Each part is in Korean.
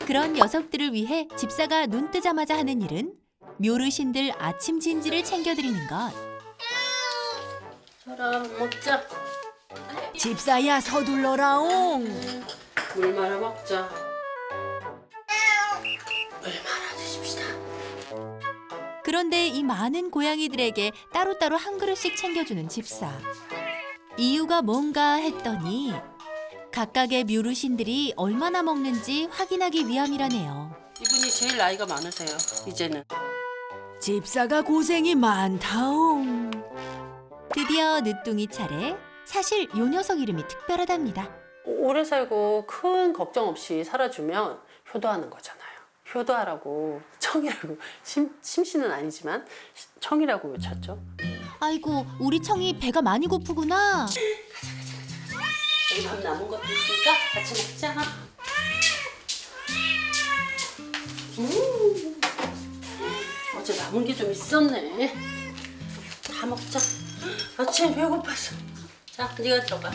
그런 녀석들을 위해 집사가 눈 뜨자마자 하는 일은 묘르신들 아침 진지를 챙겨드리는 것. 저라 먹자. 집사야 서둘러라옹. 물 말아 먹자. 물 말아 드십시다. 그런데 이 많은 고양이들에게 따로따로 한 그릇씩 챙겨주는 집사. 이유가 뭔가 했더니 각각의 묘르신들이 얼마나 먹는지 확인하기 위함이라네요. 이분이 제일 나이가 많으세요. 이제는. 집사가 고생이 많다옹. 드디어 늦둥이 차례. 사실 요 녀석 이름이 특별하답니다. 오래 살고 큰 걱정 없이 살아주면 효도하는 거잖아요. 효도하라고 청이라고 심씨는 아니지만 청이라고 외쳤죠. 아이고 우리 청이 배가 많이 고프구나. 여기 밥 남은 것도 있으니까 같이 먹자. 어제 남은 게 좀 있었네. 다 먹자. 아침에 배고팠어. 자, 네가 들어가.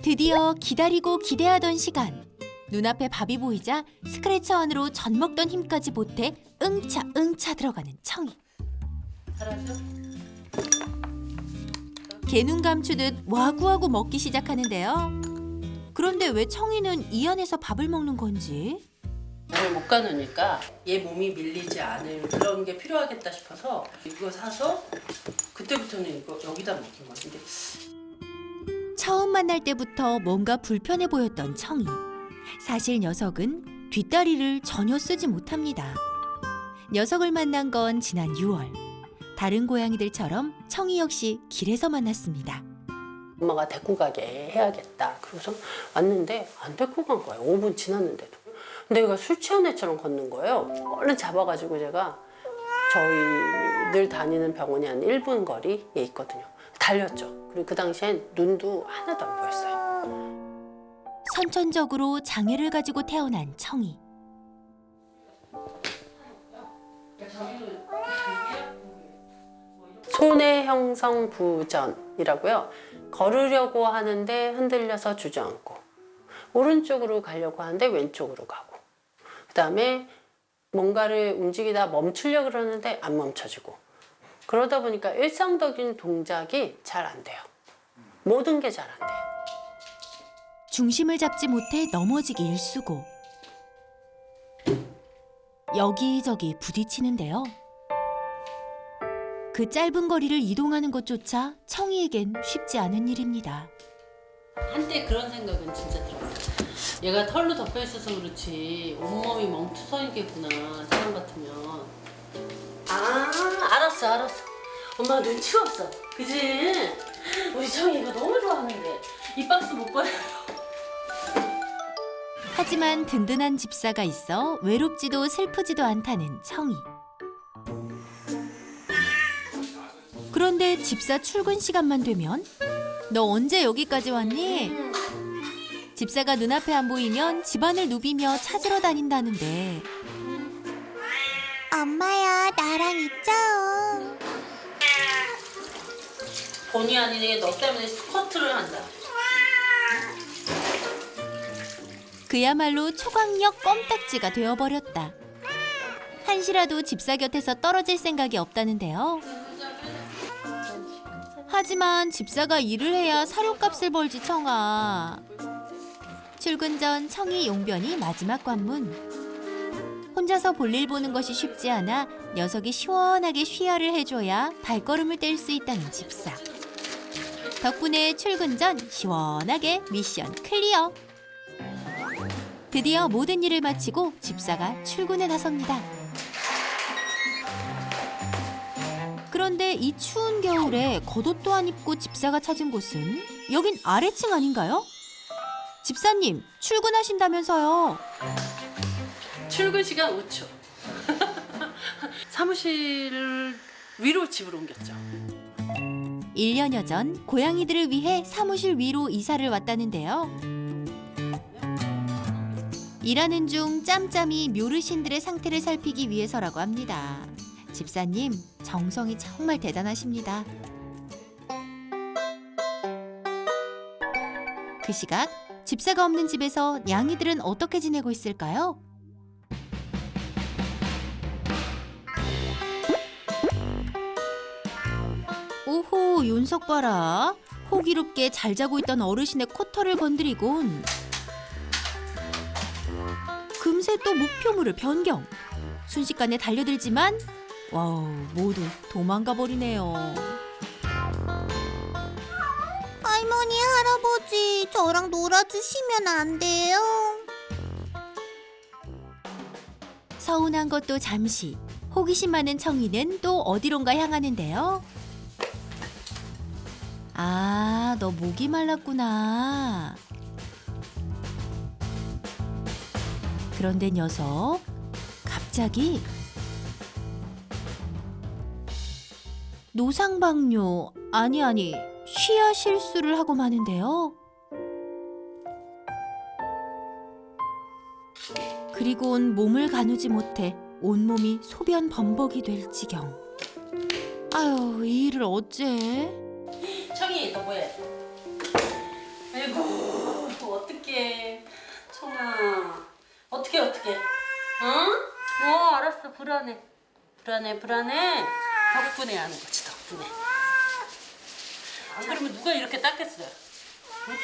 드디어 기다리고 기대하던 시간. 눈앞에 밥이 보이자 스크래처 안으로 전 먹던 힘까지 보태 응차 들어가는 청이. 잘하죠? 개눈 감추듯 와구와구 먹기 시작하는데요. 그런데 왜 청이는 이 안에서 밥을 먹는 건지? 오늘 못 가놓으니까 얘 몸이 밀리지 않을 그런 게 필요하겠다 싶어서 이거 사서 그때부터는 이거 여기다 먹인 건데. 처음 만날 때부터 뭔가 불편해 보였던 청이. 사실 녀석은 뒷다리를 전혀 쓰지 못합니다. 녀석을 만난 건 지난 6월. 다른 고양이들처럼 청이 역시 길에서 만났습니다. 엄마가 데리고 가게 해야겠다. 그래서 왔는데 안 데리고 간 거예요. 5분 지났는데도. 근데 얘가 술 취한 애처럼 걷는 거예요. 얼른 잡아가지고 제가 저희 늘 다니는 병원이 한 1분 거리에 있거든요. 달렸죠. 그리고 그 당시엔 눈도 하나도 안 보였어요. 선천적으로 장애를 가지고 태어난 청이. 손해 형성 부전이라고요. 걸으려고 하는데 흔들려서 주저앉고 오른쪽으로 가려고 하는데 왼쪽으로 가고 그다음에 뭔가를 움직이다 멈추려고 그러는데 안 멈춰지고 그러다 보니까 일상적인 동작이 잘 안 돼요. 모든 게 잘 안 돼요. 중심을 잡지 못해 넘어지기 일쑤고 여기저기 부딪히는데요. 그 짧은 거리를 이동하는 것조차 청이에겐 쉽지 않은 일입니다. 한때 그런 생각은 진짜 들었어요. 얘가 털로 덮여 있어서 그렇지 온몸이 멍투성이겠구나 사람 같으면. 아 알았어. 엄마가 눈치가 없어. 그지? 우리 청이 이거 너무 좋아하는데 이 박스 못 버려요. 하지만 든든한 집사가 있어 외롭지도 슬프지도 않다는 청이. 그런데 집사 출근 시간만 되면 너 언제 여기까지 왔니? 집사가 눈앞에 안 보이면 집안을 누비며 찾으러 다닌다는데 엄마야, 나랑 있자. 본의 아니게 너 때문에 스쿼트를 한다. 그야말로 초강력 껌딱지가 되어버렸다. 한시라도 집사 곁에서 떨어질 생각이 없다는데요. 하지만 집사가 일을 해야 사료값을 벌지 청아. 출근 전 청이 용변이 마지막 관문. 혼자서 볼일 보는 것이 쉽지 않아 녀석이 시원하게 쉬야를 해줘야 발걸음을 뗄 수 있다는 집사. 덕분에 출근 전 시원하게 미션 클리어. 드디어 모든 일을 마치고 집사가 출근에 나섭니다. 그런데 이 추운 겨울에 겉옷도 안 입고 집사가 찾은 곳은 여긴 아래층 아닌가요? 집사님, 출근하신다면서요. 출근 시간 5초. 사무실 위로 집을 옮겼죠. 1년여 전 고양이들을 위해 사무실 위로 이사를 왔다는데요. 일하는 중 짬짬이 묘르신들의 상태를 살피기 위해서라고 합니다. 집사님, 정성이 정말 대단하십니다. 그 시각 집사가 없는 집에서 냥이들은 어떻게 지내고 있을까요? 오호, 윤석 봐라. 호기롭게 잘 자고 있던 어르신의 코털을 건드리곤 금세 또 목표물을 변경. 순식간에 달려들지만 와우, 모두 도망가 버리네요. 할머니, 할아버지, 저랑 놀아주시면 안 돼요? 서운한 것도 잠시. 호기심 많은 청이는 또 어디론가 향하는데요. 아, 너 목이 말랐구나. 그런데 녀석 갑자기 노상방뇨 아니 쉬야 실수를 하고 마는데요. 그리곤 몸을 가누지 못해 온몸이 소변 범벅이 될 지경. 아유, 이 일을 어째? 청이 너 뭐해? 아이고 어떡해 청아 어떡해 응? 알았어 불안해 덕분에 하는 거지 덕분에 안 그러면 누가 이렇게 닦겠어요? 응?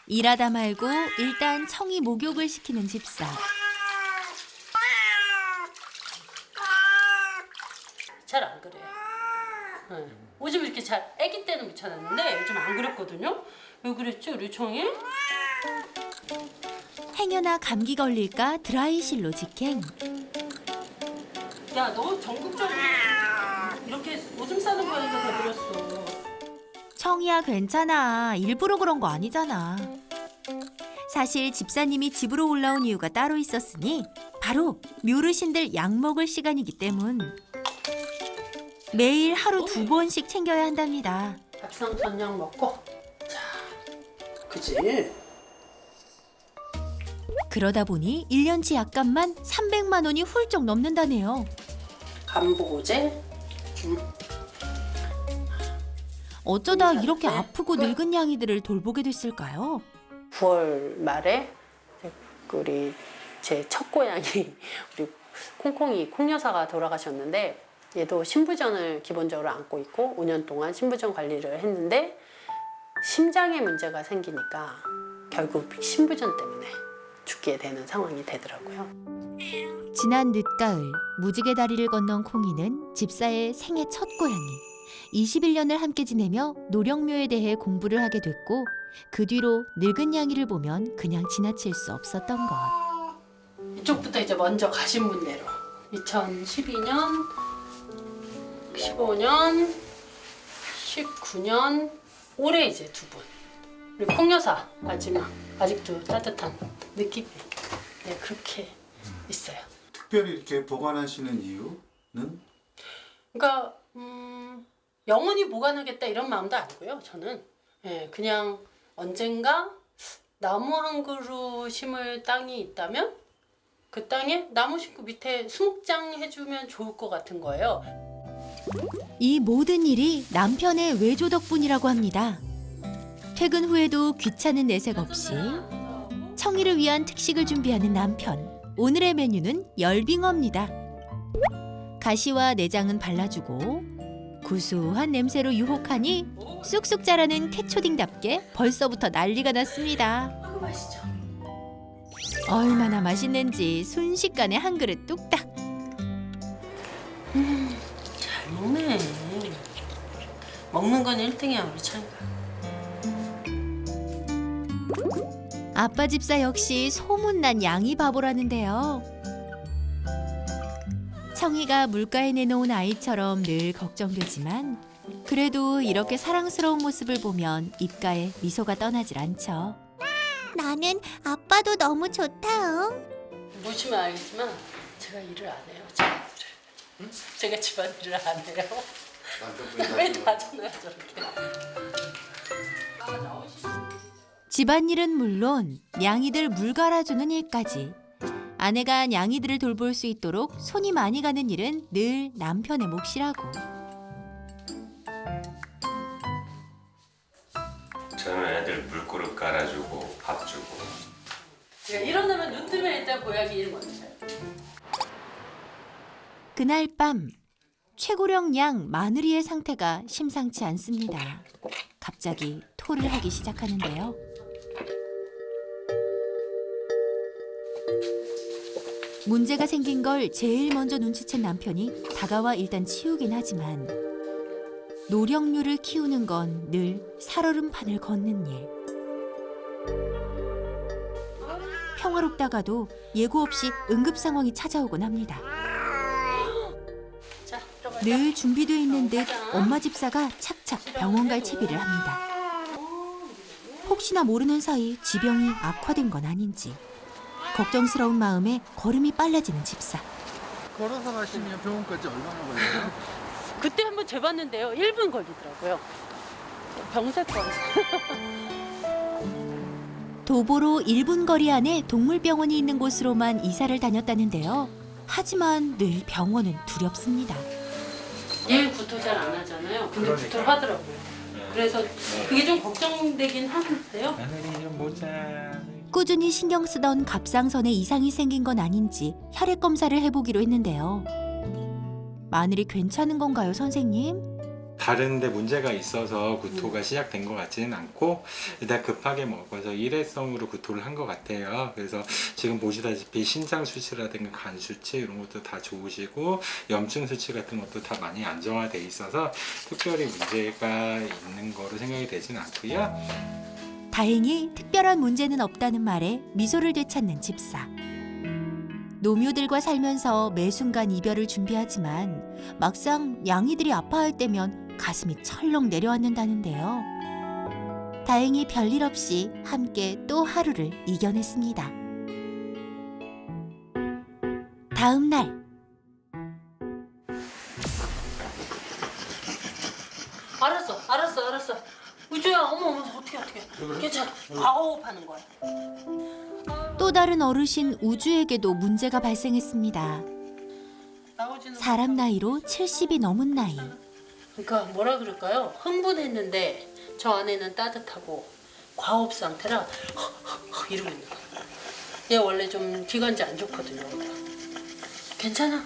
일하다 말고 일단 청이 목욕을 시키는 집사. 잘 안 그래요. 요즘 이렇게 잘 아기 때는 괜찮았는데 요즘 안 그랬거든요. 왜 그랬지 우리 청이? 행여나 감기 걸릴까 드라이실로 직행. 야 너 전국적으로 이렇게 오줌 싸는 거 하니까 다 그랬어. 청이야 괜찮아. 일부러 그런 거 아니잖아. 사실 집사님이 집으로 올라온 이유가 따로 있었으니 바로 묘르신들 약 먹을 시간이기 때문. 매일 하루 2번씩 챙겨야 한답니다. 밥상 전약 먹고 자 그지? 그러다 보니 1년치 약값만 300만 원이 훌쩍 넘는다네요. 간보고제 어쩌다 이렇게 아프고 늙은 냥이들을 돌보게 됐을까요? 9월 말에 우리 제 첫 고양이 우리 콩콩이 콩여사가 돌아가셨는데 얘도 신부전을 기본적으로 안고 있고 5년 동안 신부전 관리를 했는데 심장에 문제가 생기니까 결국 신부전 때문에 죽게 되는 상황이 되더라고요. 지난 늦가을 무지개 다리를 건넌 콩이는 집사의 생애 첫 고양이. 21년을 함께 지내며 노령묘에 대해 공부를 하게 됐고 그 뒤로 늙은 냥이를 보면 그냥 지나칠 수 없었던 것. 이쪽부터 이제 먼저 가신 분대로 2012년 15년 19년 올해 이제 2분 우리 콩여사 마지막 아직도 따뜻한 느낌이 네 그렇게 있어요. 특별히 이렇게 보관하시는 이유는? 그러니까 영원히 보관하겠다 이런 마음도 아니고요. 저는 그냥 언젠가 나무 한 그루 심을 땅이 있다면 그 땅에 나무 심고 밑에 수목장 해주면 좋을 것 같은 거예요. 이 모든 일이 남편의 외조 덕분이라고 합니다. 퇴근 후에도 귀찮은 내색 없이 청이를 위한 특식을 준비하는 남편. 오늘의 메뉴는 열빙어입니다. 가시와 내장은 발라주고 구수한 냄새로 유혹하니 쑥쑥 자라는 캐초딩답게 벌써부터 난리가 났습니다. 맛있죠? 얼마나 맛있는지 순식간에 한 그릇 뚝딱. 잘 먹네. 먹는 건 1등이야 우리 차이가. 아빠 집사 역시 소문난 양이 바보라는데요. 청이가 물가에 내놓은 아이처럼 늘 걱정되지만 그래도 이렇게 사랑스러운 모습을 보면 입가에 미소가 떠나질 않죠. 나는 아빠도 너무 좋다요. 보시면 알겠지만 제가 일을 안 해요. 집안일을. 응? 제가 집안일을 안 해요. 왜 나잖아요 저렇게. 집안일은 물론 냥이들 물 갈아주는 일까지. 아내가 냥이들을 돌볼 수 있도록 손이 많이 가는 일은 늘 남편의 몫이라고. 저는 애들 물 말아주고 밥 주고. 일어나면 눈 뜨면 일단 고양이 일 먼저 해요. 그날 밤 최고령 양 마누리의 상태가 심상치 않습니다. 갑자기 토를 하기 시작하는데요. 문제가 생긴 걸 제일 먼저 눈치챈 남편이 다가와 일단 치우긴 하지만 노령류를 키우는 건 늘 살얼음판을 걷는 일. 평화롭다가도 예고 없이 응급 상황이 찾아오곤 합니다. 자, 들어가자. 늘 준비돼 있는 듯 엄마 집사가 착착 병원 갈 채비를 합니다. 혹시나 모르는 사이 지병이 악화된 건 아닌지 걱정스러운 마음에 걸음이 빨라지는 집사. 걸어서 가시면 병원까지 얼마나 걸려요? 그때 한번 재봤는데요. 1분 걸리더라고요. 병세권. 도보로 1분 거리 안에 동물병원이 있는 곳으로만 이사를 다녔다는데요. 하지만 늘 병원은 두렵습니다. 얘 구토 잘 안 하잖아요. 근데 그러니까. 구토를 하더라고요. 그래서 그게 좀 걱정되긴 하는데요. 하늘이 좀 보자. 꾸준히 신경 쓰던 갑상선에 이상이 생긴 건 아닌지 혈액 검사를 해보기로 했는데요. 마늘이 괜찮은 건가요, 선생님? 다른데 문제가 있어서 구토가 시작된 것 같지는 않고 일단 급하게 먹어서 일회성으로 구토를 한 것 같아요. 그래서 지금 보시다시피 심장 수치라든가 간 수치 이런 것도 다 좋으시고 염증 수치 같은 것도 다 많이 안정화돼 있어서 특별히 문제가 있는 거로 생각이 되진 않고요. 다행히 특별한 문제는 없다는 말에 미소를 되찾는 집사. 노묘들과 살면서 매 순간 이별을 준비하지만 막상 양이들이 아파할 때면 가슴이 철렁 내려앉는다는데요. 다행히 별일 없이 함께 또 하루를 이겨냈습니다. 다음 날 알았어. 우주야, 어머, 어떻게. 괜찮아. 과호흡하는 거야. 또 다른 어르신 우주에게도 문제가 발생했습니다. 나오지는 사람 나이로 70이 넘은 나이. 그러니까 뭐라 그럴까요? 흥분했는데 저 안에는 따뜻하고 과호흡 상태라 이러고 있는 거예요. 얘 원래 좀 기관지 안 좋거든요. 괜찮아.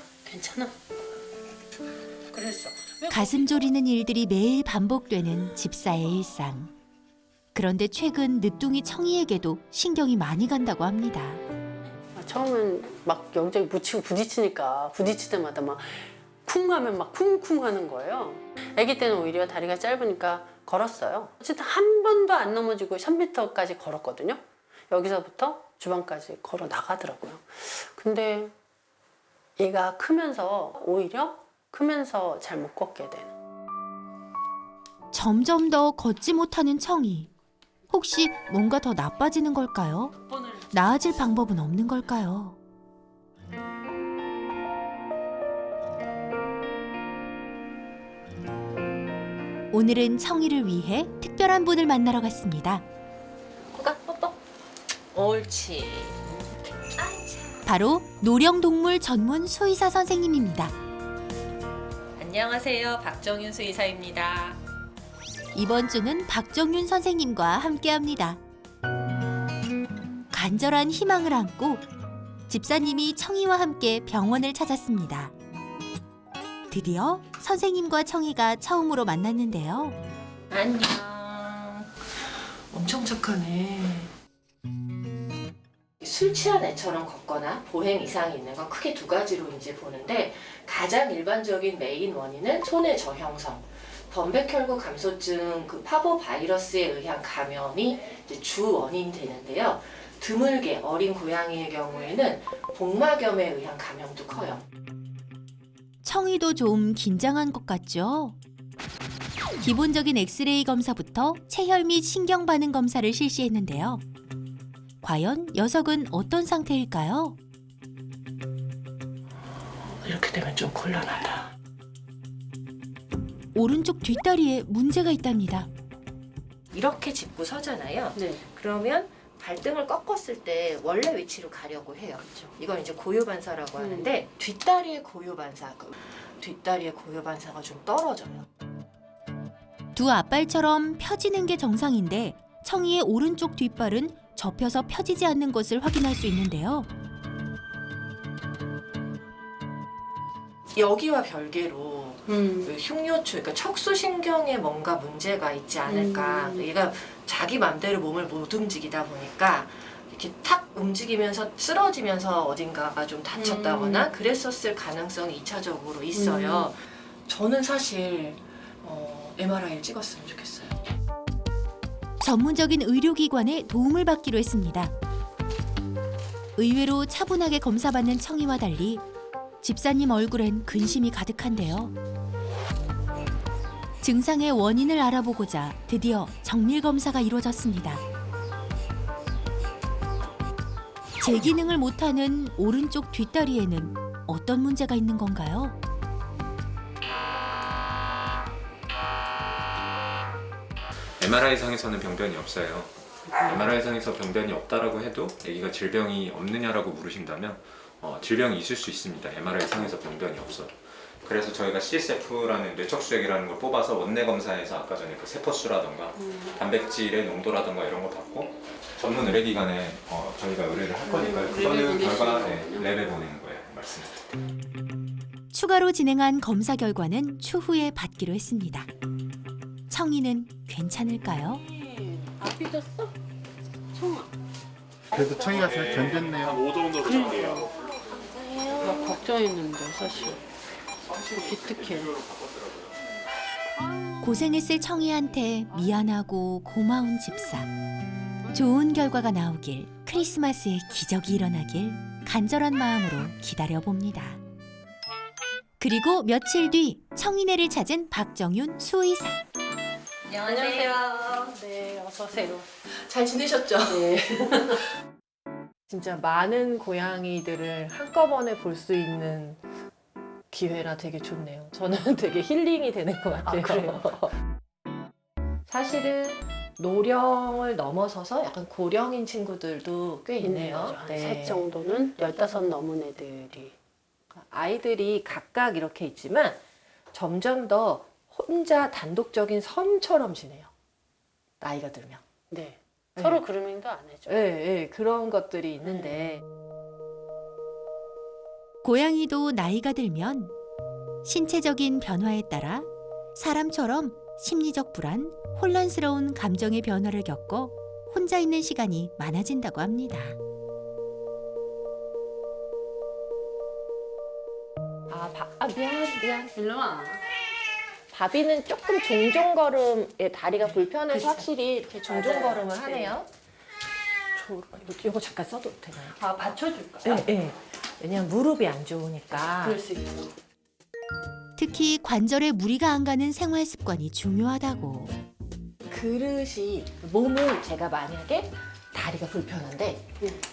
그랬어. 가슴 졸이는 일들이 매일 반복되는 집사의 일상. 그런데 최근 늦둥이 청이에게도 신경이 많이 간다고 합니다. 처음엔 막 여기저기 묻히고 부딪힐 때마다 막 쿵 하면 막 쿵쿵 하는 거예요. 아기 때는 오히려 다리가 짧으니까 걸었어요. 어쨌든 한 번도 안 넘어지고 3m까지 걸었거든요. 여기서부터 주방까지 걸어 나가더라고요. 근데 얘가 오히려 크면서 잘 못 걷게 되는. 점점 더 걷지 못하는 청이. 혹시 뭔가 더 나빠지는 걸까요? 나아질 방법은 없는 걸까요? 오늘은 청이를 위해 특별한 분을 만나러 갔습니다. 뽀뽀. 옳지. 바로 노령동물 전문 수의사 선생님입니다. 안녕하세요. 박정윤 수의사입니다. 이번 주는 박정윤 선생님과 함께합니다. 간절한 희망을 안고 집사님이 청이와 함께 병원을 찾았습니다. 드디어 선생님과 청이가 처음으로 만났는데요. 안녕. 엄청 착하네. 술 취한 애처럼 걷거나 보행 이상이 있는 건 크게 두 가지로 이제 보는데 가장 일반적인 메인 원인은 손의 저형성, 범백혈구 감소증 그 파보 바이러스에 의한 감염이 이제 주 원인이 되는데요. 드물게 어린 고양이의 경우에는 복막염에 의한 감염도 커요. 청이도 좀 긴장한 것 같죠? 기본적인 엑스레이 검사부터 체혈 및 신경 반응 검사를 실시했는데요. 과연 녀석은 어떤 상태일까요? 이렇게 되면 좀 곤란하다. 오른쪽 뒷다리에 문제가 있답니다. 이렇게 짚고 서잖아요. 네. 그러면 발등을 꺾었을 때 원래 위치로 가려고 해요. 이건 이제 고유반사라고 하는데 뒷다리의 고유반사가 좀 떨어져요. 두 앞발처럼 펴지는 게 정상인데 청이의 오른쪽 뒷발은 접혀서 펴지지 않는 것을 확인할 수 있는데요. 여기와 별개로 음. 그 흉요추, 그러니까 척수신경에 뭔가 문제가 있지 않을까. 얘가 자기 맘대로 몸을 못 움직이다 보니까 이렇게 탁 움직이면서 쓰러지면서 어딘가가 좀 다쳤다거나 그랬었을 가능성이 2차적으로 있어요. 저는 사실 MRI를 찍었으면 좋겠어요. 전문적인 의료기관의 도움을 받기로 했습니다. 의외로 차분하게 검사받는 청이와 달리 집사님 얼굴엔 근심이 가득한데요. 증상의 원인을 알아보고자 드디어 정밀 검사가 이루어졌습니다. 제기능을 못하는 오른쪽 뒷다리에는 어떤 문제가 있는 건가요? MRI상에서는 병변이 없어요. MRI상에서 병변이 없다라고 해도 아기가 질병이 없느냐라고 물으신다면 질병이 있을 수 있습니다. MRI상에서 병변이 없어도. 그래서 저희가 CSF라는 뇌척수액이라는 걸 뽑아서 원내 검사에서 아까 전에 그 세포수라던가 단백질의 농도라던가 이런 거 받고 전문 의료기관에 저희가 의뢰를 할 거니까요. 그거는 결과 랩에 보내는 거예요. 말씀드릴게요. 추가로 진행한 검사 결과는 추후에 받기로 했습니다. 청이는 괜찮을까요? 안 삐졌어? 청아. 그래도 청이가 잘 견뎠네요. 5 정도 드릴게요. 나 걱정했는데 사실. 기특해. 고생했을 청이한테 미안하고 고마운 집사. 좋은 결과가 나오길, 크리스마스에 기적이 일어나길 간절한 마음으로 기다려봅니다. 그리고 며칠 뒤 청이네를 찾은 박정윤 수의사. 안녕하세요. 네, 어서 오세요. 잘 지내셨죠? 네. 진짜 많은 고양이들을 한꺼번에 볼 수 있는 기회라 되게 좋네요. 저는 되게 힐링이 되는 것 같아요. 그래요? 사실은 노령을 넘어서서 약간 고령인 친구들도 꽤 있네요. 셋 정도는 15 넘은 애들이. 아이들이 각각 이렇게 있지만 점점 더 혼자 단독적인 섬처럼 지내요. 나이가 들면. 네. 네. 서로 그루밍도 안 해줘. 네, 그런 것들이 있는데 고양이도 나이가 들면 신체적인 변화에 따라 사람처럼 심리적 불안, 혼란스러운 감정의 변화를 겪어 혼자 있는 시간이 많아진다고 합니다. 미안. 일로 와. 바비는 조금 종종걸음에 다리가 불편해서 그쵸. 확실히 이렇게 종종걸음을 맞아요. 하네요. 이거 잠깐 써도 되나요? 아, 받쳐줄까요? 네. 왜냐면 무릎이 안 좋으니까. 그럴 수 있죠. 특히 관절에 무리가 안 가는 생활 습관이 중요하다고. 그릇이 몸은 제가 만약에 다리가 불편한데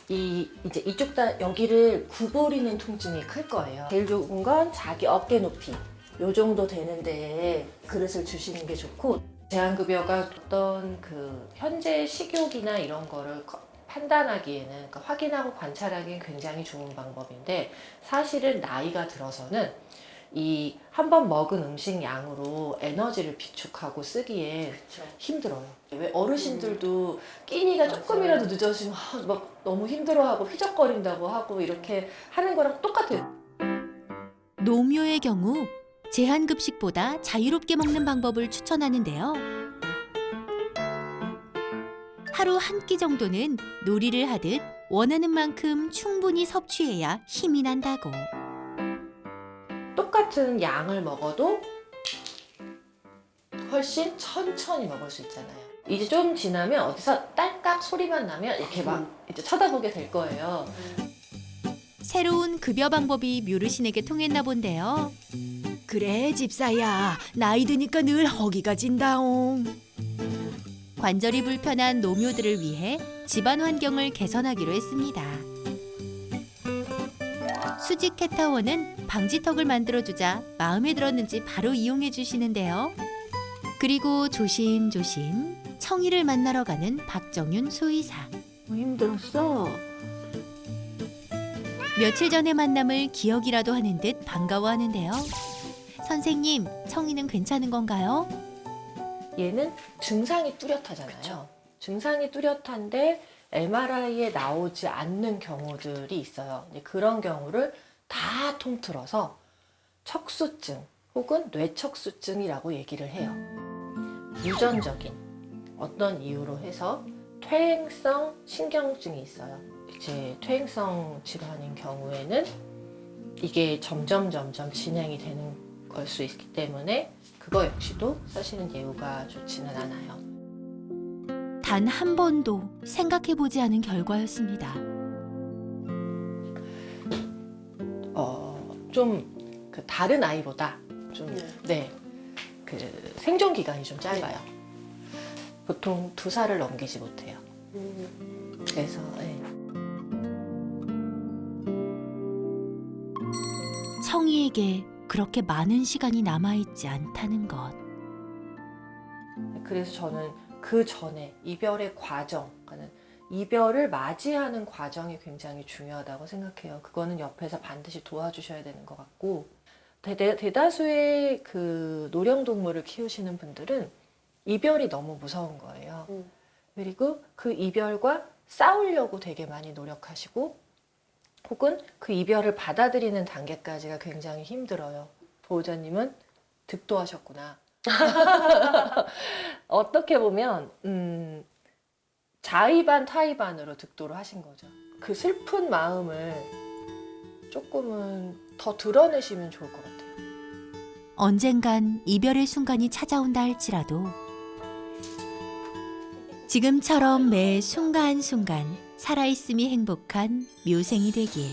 이제 이쪽 여기를 구부리는 통증이 클 거예요. 제일 좋은 건 자기 어깨 높이 요 정도 되는데 그릇을 주시는 게 좋고 제한급여가 어떤 그 현재 식욕이나 이런 거를 판단하기에는 그러니까 확인하고 관찰하기엔 굉장히 좋은 방법인데 사실은 나이가 들어서는 이 한 번 먹은 음식 양으로 에너지를 비축하고 쓰기에 그렇죠. 힘들어요. 왜 어르신들도 끼니가 조금이라도 늦어지면 막 너무 힘들어하고 휘적거린다고 하고 이렇게 하는 거랑 똑같아요. 노묘의 경우 제한급식보다 자유롭게 먹는 방법을 추천하는데요. 하루 한 끼 정도는 놀이를 하듯 원하는 만큼 충분히 섭취해야 힘이 난다고. 똑같은 양을 먹어도 훨씬 천천히 먹을 수 있잖아요. 이제 좀 지나면 어디서 딸깍 소리만 나면 이렇게 막 이제 쳐다보게 될 거예요. 새로운 급여 방법이 묘르신에게 통했나 본데요. 그래 집사야, 나이 드니까 늘 허기가 진다옹. 관절이 불편한 노묘들을 위해 집안 환경을 개선하기로 했습니다. 수직 캣타워는 방지턱을 만들어주자 마음에 들었는지 바로 이용해 주시는데요. 그리고 조심조심 청이를 만나러 가는 박정윤 수의사. 힘들었어. 며칠 전의 만남을 기억이라도 하는 듯 반가워하는데요. 선생님, 청이는 괜찮은 건가요? 얘는 증상이 뚜렷하잖아요. 증상이 뚜렷한데 MRI에 나오지 않는 경우들이 있어요. 이제 그런 경우를 다 통틀어서 척수증 혹은 뇌척수증이라고 얘기를 해요. 유전적인 어떤 이유로 해서 퇴행성 신경증이 있어요. 이제 퇴행성 질환인 경우에는 이게 점점 진행이 되는 걸 수 있기 때문에 그거 역시도 사실은 예후가 좋지는 않아요. 단 한 번도 생각해보지 않은 결과였습니다. 좀 그 다른 아이보다 좀 그 생존 기간이 좀 짧아요. 보통 2살을 넘기지 못해요. 그래서 청이에게 그렇게 많은 시간이 남아있지 않다는 것. 그래서 저는 그 전에 이별의 과정, 그러니까 이별을 맞이하는 과정이 굉장히 중요하다고 생각해요. 그거는 옆에서 반드시 도와주셔야 되는 것 같고, 대다수의 그 노령동물을 키우시는 분들은 이별이 너무 무서운 거예요. 그리고 그 이별과 싸우려고 되게 많이 노력하시고, 혹은 그 이별을 받아들이는 단계까지가 굉장히 힘들어요. 보호자님은 득도하셨구나. 어떻게 보면 자의반 타의반으로 득도를 하신 거죠. 그 슬픈 마음을 조금은 더 드러내시면 좋을 것 같아요. 언젠간 이별의 순간이 찾아온다 할지라도 지금처럼 매 순간순간 살아있음이 행복한 묘생이 되길.